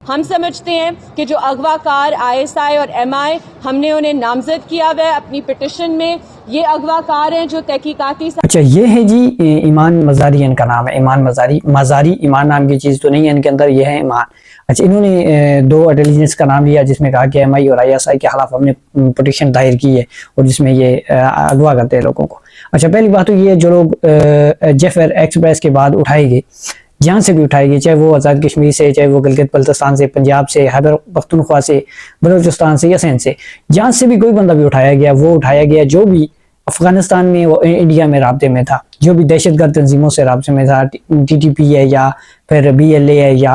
हम समझते हैं कि जो अगवाकार ISI और MI हमने उन्हें नामजद किया हुआ है अपनी पिटिशन में, ये अगवाकार हैं जो तहकीकाती। अच्छा, ये है जी ईमान मज़ारी, इनका नाम है ईमान मज़ारी। ईमान नाम की चीज़ तो नहीं है इनके अंदर, ये है ईमान। अच्छा, इन्होंने दो इंटेलिजेंस का नाम लिया जिसमें कहा कि MI और ISI के खिलाफ हमने पिटिशन दायर की है और जिसमें ये अगवा करते हैं लोगों को। अच्छा, पहली बात तो ये जो लोग जफर एक्सप्रेस के बाद उठाए गए, जहाँ से भी उठाए गए, चाहे वो आज़ाद कश्मीर से, चाहे वो गिलगित बल्तिस्तान से, पंजाब से, खैबर पख्तूनख्वा से, बलूचिस्तान से या सिंध से, जहाँ से भी कोई बंदा भी उठाया गया, वो उठाया गया जो भी अफगानिस्तान में वो इंडिया में राब्ते में था, जो भी दहशतगर्द तंजीमों से राब्ते में था, TTP है या फिर BLA है या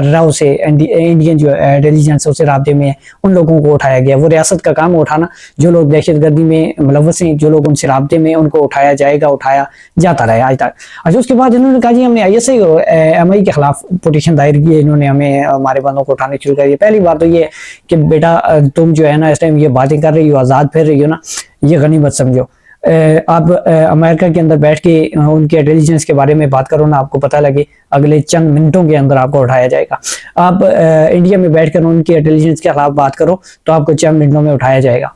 राव से इंडियन जो इंटेलिजेंस उससे राब्ते में है, उन लोगों को उठाया गया। वो रियासत का काम उठाना, जो लोग दहशतगर्दी में मुलव्वस हैं, जो लोग उनसे राब्ते में, उनको उठाया जाएगा, उठाया जाता रहा आज तक। अच्छा, उसके बाद इन्होंने कहा जी हमने ISI और MI के खिलाफ पिटीशन दायर की है, इन्होंने हमें हमारे बंदों को उठाने शुरू कर दिया। पहली बात तो ये कि बेटा तुम जो है ना इस टाइम ये बातें कर रही हो, आज़ाद फिर रही हो ना, ये गनीमत समझो। आप अमेरिका के अंदर बैठ के उनके इंटेलिजेंस के बारे में बात करो ना, आपको पता लगे अगले चंद मिनटों के अंदर आपको उठाया जाएगा। आप इंडिया में बैठकर उनके इंटेलिजेंस के खिलाफ बात करो तो आपको चंद मिनटों में उठाया जाएगा।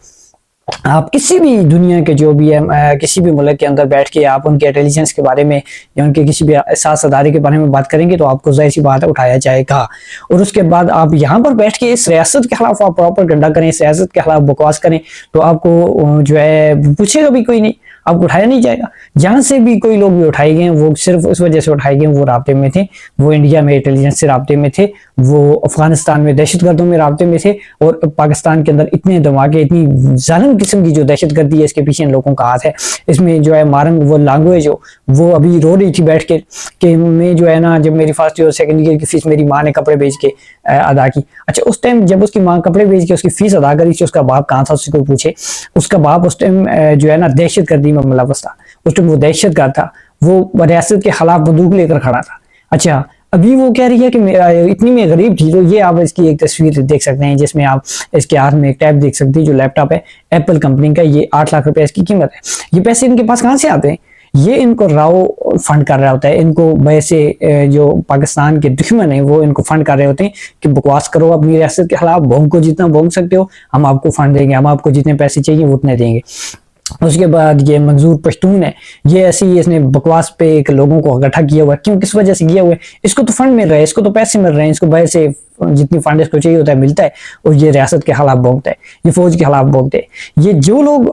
आप किसी भी दुनिया के जो भी है किसी भी मुल्क के अंदर बैठ के आप उनके इंटेलिजेंस के बारे में या उनके किसी भी एहसास अदारे के बारे में बात करेंगे तो आपको जाहिर सी बात है उठाया जाएगा। और उसके बाद आप यहाँ पर बैठ के इस रियासत के खिलाफ आप प्रॉपर गंडा करें, इस रियासत के खिलाफ बकवास करें तो आपको जो है पूछेगा भी कोई नहीं, आपको उठाया नहीं जाएगा। जहां से भी कोई लोग भी उठाए गए वो सिर्फ उस वजह से उठाए गए वो राब्ते में थे, वो इंडिया में इंटेलिजेंस से राब्ते में थे, वो अफगानिस्तान में दहशतगर्दों में राब्ते में थे, और पाकिस्तान के अंदर इतने धमाके, इतनी जालिम किस्म की जो दहशतगर्दी है इसके पीछे इन लोगों का हाथ है। इसमें जो है मारंग वो लैंग्वेज जो वो अभी रो रही थी बैठ के कि मैं जो है ना जब मेरी फर्स्ट ईयर सेकंड ईयर की फीस मेरी माँ ने कपड़े बेच के अदा की। अच्छा, उस टाइम जब उसकी माँ कपड़े बेच के उसकी फीस अदा करी थी, उसका बाप कहाँ था उससे कोई पूछे? उसका बाप उस टाइम जो है ना दहशतगर्दी में मुलव्वस था, उस टाइम वो दहशतगर्द था, वो रियासत के खिलाफ बंदूक लेकर खड़ा था। अच्छा, अभी वो कह रही है कि इतनी मैं गरीब थी। तो ये आप इसकी एक तस्वीर देख सकते हैं जिसमें आप इसके हाथ में एक टैब देख सकते हैं, जो लैपटॉप है एप्पल कंपनी का, ये 8 लाख रुपए इसकी कीमत है। ये पैसे इनके पास कहाँ से आते हैं? ये इनको राव फंड कर रहा होता है, इनको वैसे जो पाकिस्तान के दुश्मन है वो इनको फंड कर रहे होते हैं कि बकवास करो अपनी रियासत के खिलाफ, भोंग जितना भोंग सकते हो हम आपको फंड देंगे, हम आपको जितने पैसे चाहिए वो उतने देंगे। उसके बाद ये मंजूर पश्तून है, ये ऐसी इसने बकवास पे एक लोगों को इकट्ठा किया हुआ है। क्यों, किस वजह से किया हुआ है? इसको तो फंड मिल रहा है, इसको तो पैसे मिल रहे हैं, इसको बाहर से जितनी फंड इसको चाहिए होता है मिलता है, और ये रियासत के खिलाफ भोंगता है, ये फौज के खिलाफ भोंगते हैं। ये जो लोग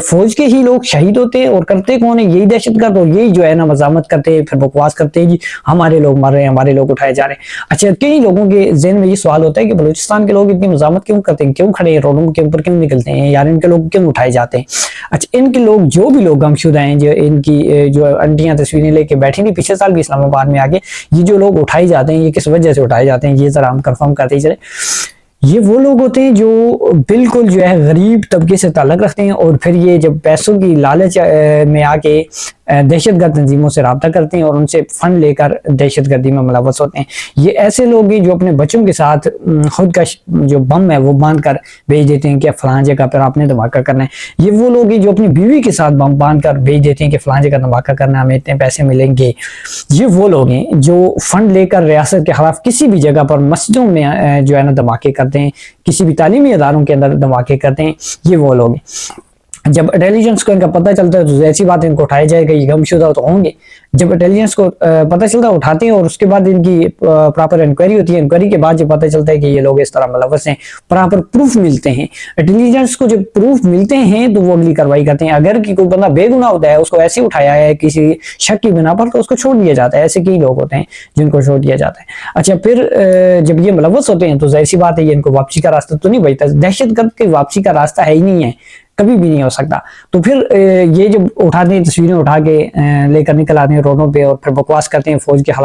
फौज के ही लोग शहीद होते हैं और करते कौन है? यही दहशतगर्द, और यही जो है ना मजामत करते हैं, फिर बकवास करते हैं कि हमारे लोग मर रहे हैं, हमारे लोग उठाए जा रहे हैं। अच्छा, कई लोगों के ज़हन में ये सवाल होता है कि बलूचिस्तान के लोग इतनी मजामत क्यों करते हैं, क्यों खड़े रोडों के ऊपर क्यों निकलते हैं यार, इनके लोग क्यों उठाए जाते हैं? अच्छा, इनके लोग जो भी लोग गमशुदा हैं, जो इनकी जो आंटियां तस्वीरें लेके बैठी थी पिछले साल भी इस्लामाबाद में आके, ये जो लोग उठाए जाते हैं ये किस वजह से उठाए जाते हैं ये जरा हम कंफर्म करते ही चले। ये वो लोग होते हैं जो बिल्कुल जो है गरीब तबके से ताल्लुक रखते हैं, और फिर ये जब पैसों की लालच में आके दहशतगर्द तंजीमों से रब्ता करते हैं और उनसे फंड लेकर दहशतगर्दी में मुलव्वस होते हैं। ये ऐसे लोग हैं जो अपने बच्चों के साथ खुद का जो बम है वो बांध कर भेज देते हैं कि फलां जगह पर आपने धमाका करना है। ये वो लोग हैं जो अपनी बीवी के साथ बम बांध कर भेज देते हैं कि फलां जगह धमाका करना, हमें इतने पैसे मिलेंगे। ये वो लोग हैं जो फंड लेकर रियासत के खिलाफ किसी भी जगह पर मस्जिदों में जो है ना धमाके करते हैं, किसी भी तालीमी इदारों के अंदर धमाके करते हैं, ये वो लोग हैं। जब इंटेलिजेंस को इनका पता चलता है तो ऐसी बात इनको उठाया जाएगा, ये गमशुदा तो होंगे। जब इंटेलिजेंस को पता चलता है उठाते हैं, और उसके बाद इनकी प्रॉपर इंक्वायरी होती है। इंक्वायरी के बाद जब पता चलता है कि ये लोग इस तरह मुलव्वस हैं, प्रॉपर प्रूफ मिलते हैं। इंटेलिजेंस को जब प्रूफ मिलते हैं तो वो अगली कार्रवाई करते हैं। अगर कि कोई बंदा बेगुनाह होता है, उसको ऐसे उठाया है किसी शक की बिना पर, तो उसको छोड़ दिया जाता है। ऐसे कई लोग होते हैं जिनको छोड़ दिया जाता है। अच्छा, फिर जब ये मुलव्वस होते हैं तो जाहिर सी बात है ये इनको वापसी का रास्ता तो नहीं बचता। दहशतगर्द के वापसी का रास्ता है ही नहीं है, कभी भी नहीं हो सकता। तो फिर ये जब उठाते हैं, तस्वीरें उठा के लेकर निकल आते हैं रोडों पे और फिर बकवास करते हैं फौज के खिलाफ।